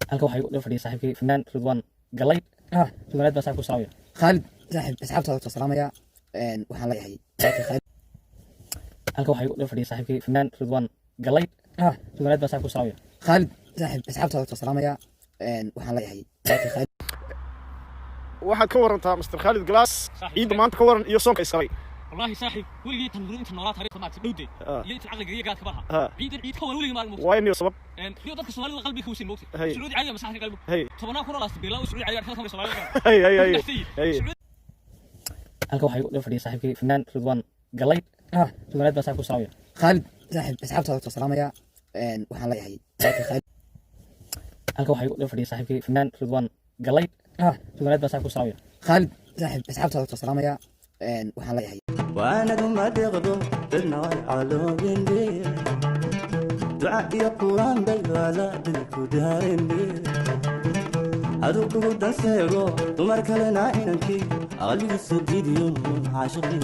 halka waxay u fadhiyay saaxiibkii Fannaan Ridwaan Galay Ridwaan baa saaxiibku salaamaya Khalid saaxiib asxaabta salaamaya waxaan leeyahay Khalid halka waxay u fadhiyay saaxiibkii Fannaan Ridwaan Galay Ridwaan baa saaxiibku salaamaya Khalid saaxiib asxaabta salaamaya waxaan leeyahay Khalid waxaad ka warantaa Mr. Khalid Glass ciid maanta ka waran iyo soonka isqabay والله صاحب ولي تنظرين تنورات تاريخ ما تدودي يجي العقل قريه قاعد كبرها عيد كون ولي ما الموت وين يصبب في ضدك سؤال قلبي كوسين موت سعودي عيا مساحه قلبه طبعا كره راس بيلا وسعودي عيا كلهم سؤال هي halka waxay u fadhiyay saaxiibkii Fannaan Ridwaan Galay Ridwaan baa saaxiibku salaamaya Khalid saaxiib asxaabta salaamaya waxaan leeyahay Khalid halka waxay u fadhiyay saaxiibkii Fannaan Ridwaan Galay Ridwaan baa saaxiibku salaamaya Khalid saaxiib asxaabta salaamaya waxaan leeyahay وانا ما تغضو بدنا علومين بي دعاء يا قران بي ولا بنكو دارين بي هادو كودان سيغو تمر كلنا انكي اغلي سو فيديو عاشقين